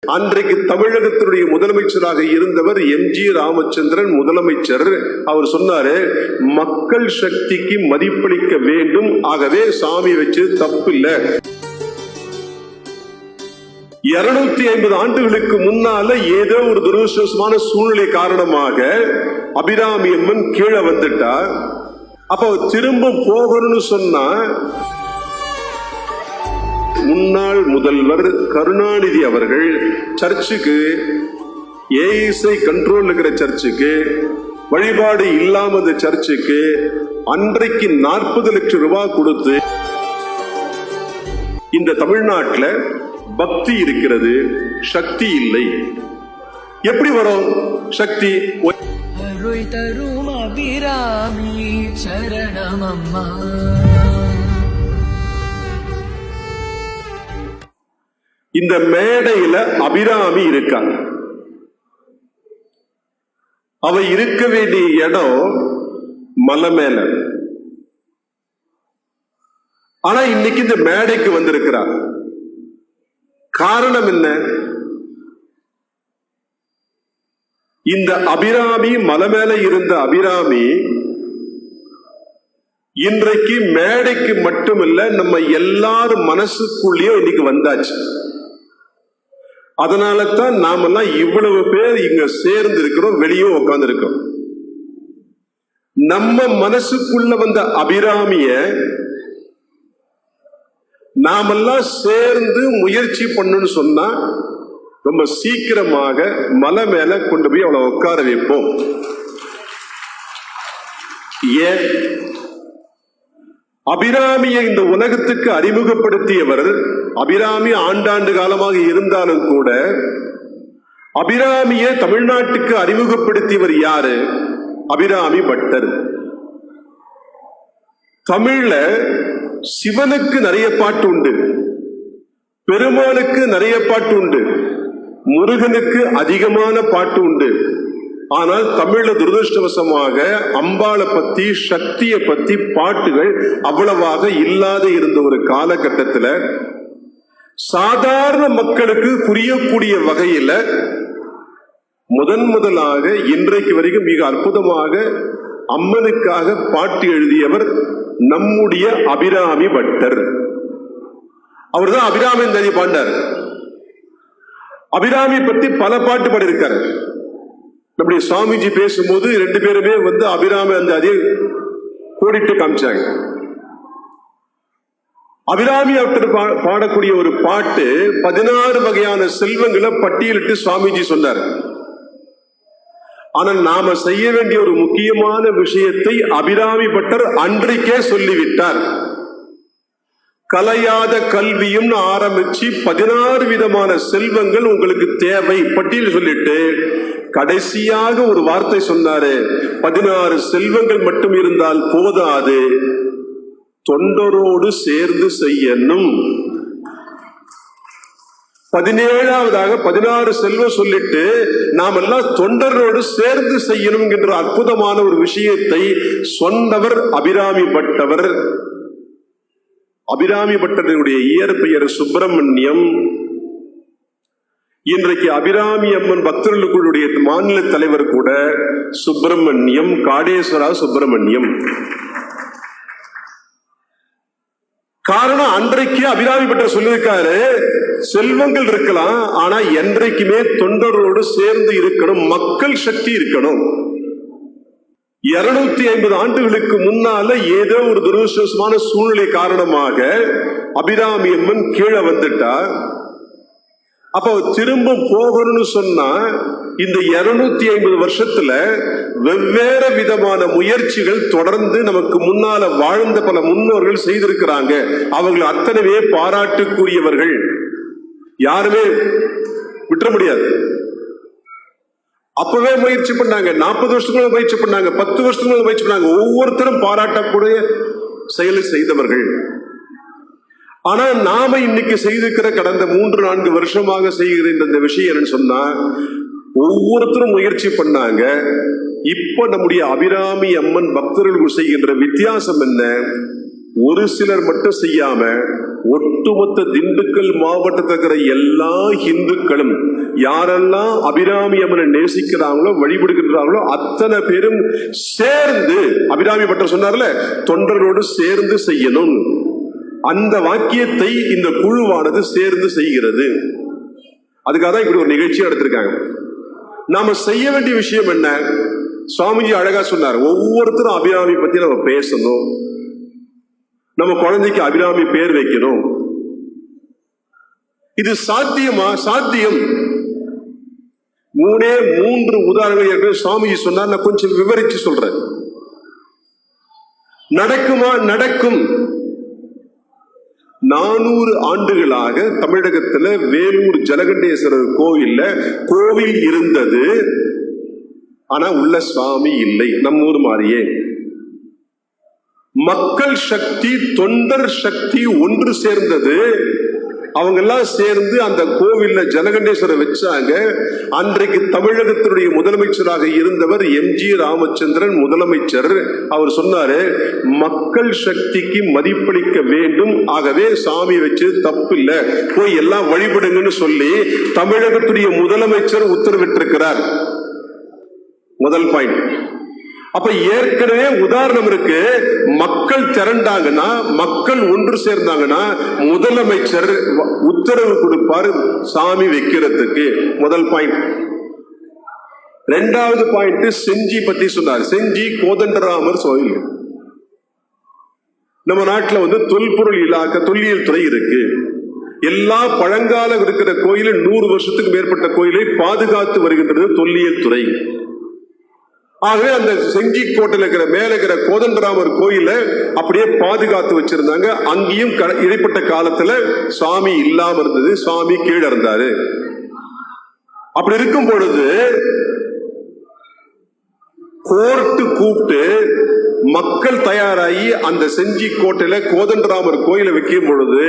அன்றைக்கு தமிழகத்தினுடைய முதலமைச்சராக இருந்தவர் எம்.ஜி. ராமச்சந்திரன் முதலமைச்சர். அவர் சொன்னாரு, மக்கள் சக்திக்கு மதிப்பளிக்க வேண்டும், ஆகவே சாமி வச்சு தப்பு இல்லை. 250 ஆண்டுகளுக்கு முன்னால ஏதோ ஒரு துரதிருஷ்டவசமான சூழ்நிலை காரணமாக அபிராமி அம்மன் கீழே வந்துட்டா. அப்ப திரும்ப போகணும்னு சொன்னா முன்னாள் முதல்வர் கருணாநிதி அவர்கள் சர்ச்சுக்கு, ஏஎஸ்ஐ கண்ட்ரோல் இருக்கிற சர்ச்சுக்கு, வழிபாடு இல்லாம சர்ச்சுக்கு அன்றைக்கு 40 லட்சம் ரூபாய் கொடுத்து, இந்த தமிழ்நாட்டில் பக்தி இருக்கிறது, சக்தி இல்லை. எப்படி வரும் சக்தி? இந்த மேடையில அபிராமி இருக்காங்க. அவ இருக்க வேண்டிய இடம் மலை மேல. ஆனா இன்னைக்கு இந்த மேடைக்கு வந்திருக்கிறார். காரணம் என்ன? இந்த அபிராமி, மலை மேல இருந்த அபிராமி இன்றைக்கு மேடைக்கு மட்டுமல்ல, நம்ம எல்லாரும் மனசுக்குள்ளேயும் இன்னைக்கு வந்தாச்சு. அதனால தான் நாமெல்லாம் இவ்வளவு பேர் இங்க சேர்ந்து இருக்கிறோம், வெளியே உட்கார்ந்து இருக்கோம். நம்ம மனசுக்குள்ள வந்த அபிராமிய நாமெல்லாம் சேர்ந்து முயற்சி பண்ணணும்னு சொன்னா ரொம்ப சீக்கிரமாக மலை மேல கொண்டு போய் அவளை உட்கார வைப்போம். ஏன்? அபிராமியை இந்த உலகத்துக்கு அறிமுகப்படுத்தியவர் அபிராமி ஆண்டாண்டு காலமாக இருந்தாலும் கூட, அபிராமியை தமிழ்நாட்டுக்கு அறிமுகப்படுத்தியவர் யாரு? அபிராமி பட்டர். தமிழ்ல சிவனுக்கு நிறைய பாட்டு உண்டு, பெருமாளுக்கு நிறைய பாட்டு உண்டு, முருகனுக்கு அதிகமான பாட்டு உண்டு. ஆனால் தமிழ்ல துரதிருஷ்டவசமாக அம்பாளை பத்தி, சக்தியை பத்தி பாட்டுகள் அவ்வளவாக இல்லாத இருந்த ஒரு காலகட்டத்தில் சாதாரண மக்களுக்கு புரியக்கூடிய வகையில முதலாக இன்றைக்கு வரைக்கும் மிக அற்புதமாக அம்மனுக்காக பாட்டு எழுதியவர் நம்முடைய அபிராமி பட்டர். அவர் தான் அபிராமி நதி பாண்டார். அபிராமி பத்தி பல பாட்டு பாடியிருக்காரு. நம்முடைய சுவாமிஜி பேசும்போது 2 பேருமே அபிராமி அந்த அதே கோடிட்டு காமிச்சாங்க. அபிராமி பாடக்கூடிய ஒரு பாட்டு 16 வகையான செல்வங்களை பட்டியலிட்டு சுவாமிஜி சொன்னார். ஆனால் நாம செய்ய வேண்டிய ஒரு முக்கியமான விஷயத்தை அபிராமி பட்டர் அன்றைக்கே சொல்லிவிட்டார். கலையாத கல்வியும் ஆரம்பிச்சு 16 விதமான செல்வங்கள் உங்களுக்கு தேவை பட்டியல் சொல்லிட்டு கடைசியாக ஒரு வார்த்தை சொன்னாரு, 16 செல்வங்கள் மட்டும் இருந்தால் போதாது, தொண்டரோடு சேர்ந்து செய்யணும். 17ஆவதாக 16 செல்வம் சொல்லிட்டு நாம் எல்லாம் தொண்டரோடு சேர்ந்து செய்யணும் என்ற அற்புதமான ஒரு விஷயத்தை சொன்னவர் அபிராமி பட்டவர். அபிராமி பட்டருடைய இயற்பெயர் சுப்பிரமணியம். இன்றைக்கு அபிராமி அம்மன் பக்தர்களுடைய மாநில தலைவர் கூட சுப்பிரமணியம், காடேஸ்வரா சுப்பிரமணியம். காரணம், அன்றைக்கு அபிராமி பட்டர் சொல்லியிருக்காரு, செல்வங்கள் இருக்கலாம், ஆனா என்றைக்குமே தொண்டரோடு சேர்ந்து இருக்கணும், மக்கள் சக்தி இருக்கணும். 250 ஆண்டுகளுக்கு முன்னால ஏதோ ஒரு துரதிருஷ்டவசமான சூழ்நிலை காரணமாக அபிராமி அம்மன் கீழே வந்துட்டா. அப்ப திரும்ப போகணும்னு சொன்னா இந்த 250 வருஷத்துல வெவ்வேறு விதமான முயற்சிகள் தொடர்ந்து நமக்கு முன்னால வாழ்ந்த பல முன்னோர்கள் செய்திருக்கிறாங்க. அவர்கள் அத்தனைவே பாராட்டுக்குரியவர்கள், யாருமே விட்டுற முடியாது. அப்பவே முயற்சி பண்ணாங்க, 40 வருஷத்துக்குள்ள முயற்சி பண்ணாங்க, 10 வருஷத்துக்குள்ள முயற்சி பண்ணாங்க. ஒவ்வொருத்தரும் பாராட்டக்கூடிய செயலை செய்தவர்கள். ஆனா நாம இன்னைக்கு செய்திருக்கிற கடந்த 3-4 வருஷமாக செய்கிற இந்த விஷயம் என்னன்னு சொன்னா, ஒவ்வொருத்தரும் முயற்சி பண்ணாங்க. இப்ப நம்முடைய அபிராமி அம்மன் பக்தர்கள் செய்கின்ற வித்தியாசம் என்ன? ஒரு சிலர் மட்டும் செய்யாம ஒட்டுமொத்த திண்டுக்கல் மாவட்டத்தில் இருக்கிற எல்லா இந்துக்களும் யாரெல்லாம் அபிராமி அம்மனை நேசிக்கிறாங்களோ வழிபடுகின்றார்களோ அத்தனை பேரும் சேர்ந்து, அபிராமி பட்டர் சொன்னார்ல, தொண்டர்களோடு சேர்ந்து செய்யணும். அந்த வாக்கியத்தை இந்த குழுவானது சேர்ந்து செய்கிறது. அதுக்காக தான் இப்படி ஒரு நிகழ்ச்சி நடத்திருக்காங்க. நாம செய்ய வேண்டிய விஷயம் என்ன? சுவாமிஜி அழகா சொன்னார், ஒவ்வொருத்தரும் அபிராமி பத்தி நம்ம பேசணும், நம்ம குழந்தைக்கு அபிராமி பேர் வைக்கணும். இது சாத்தியமா? சாத்தியம். 3 உதாரணங்கள் சுவாமிஜி சொன்னார். நான் கொஞ்சம் விவரிச்சு சொல்றேன். நடக்குமா? நடக்கும். 400 ஆண்டுகளாக தமிழகத்துல வேலூர் ஜலகண்டேஸ்வரர் கோவில் இருந்தது. ஆனா உள்ள சுவாமி இல்லை. நம்ம ஊர் மாதிரியே மக்கள் சக்தி, தொண்டர் சக்தி ஒன்று சேர்ந்தது. அவங்க எல்லாம் சேர்ந்து அந்த கோவில்ல ஜலகண்டேஸ்வரர் வச்சாங்க. அன்றைக்கு தமிழகத்தினுடைய முதலமைச்சராக இருந்தவர் எம்.ஜி. ராமச்சந்திரன் முதலமைச்சர். அவர் சொன்னாரு, மக்கள் சக்திக்கு மதிப்பளிக்க வேண்டும், ஆகவே சாமி வச்சு தப்பு இல்ல, போய் எல்லாம் வழிபடுங்கன்னு சொல்லி தமிழகத்துடைய முதலமைச்சர் உத்தரவிட்டிருக்கிறார். முதல் பாயிண்ட். அப்ப ஏற்கனவே உதாரணம் இருக்கு. மக்கள் திரண்டாங்கன்னா, மக்கள் ஒன்று சேர்ந்தாங்கன்னா முதலமைச்சர் உத்தரவு கொடுப்பாரு சாமி வைக்கிறதுக்கு. முதல் பாயிண்ட். 2வது பாயிண்ட் செஞ்சி பத்தி சொன்னார். செஞ்சி கோதண்டராமர் கோயில். நம்ம நாட்டில் தொல்பொருள் இலாக்கா, தொல்லியல் துறை இருக்கு. எல்லா பழங்கால இருக்கிற கோயில 100 வருஷத்துக்கு மேற்பட்ட கோயிலை பாதுகாத்து வருகின்றது தொல்லியல் துறை. ஆகவே அந்த செஞ்சி கோட்டையில் இருக்கிற மேல இருக்கிற கோதண்டராமர் கோயில அப்படியே பாதுகாத்து வச்சிருந்தாங்க. அங்கேயும் இடைப்பட்ட காலத்துல சுவாமி இல்லாம இருந்தது, சுவாமி கீழே இருந்தாரு. அப்படி இருக்கும் பொழுது கோர்ட்டு கூப்பிட்டு மக்கள் தயாராகி அந்த செஞ்சி கோட்டையில கோதண்டராமர் கோயிலை வைக்கும் பொழுது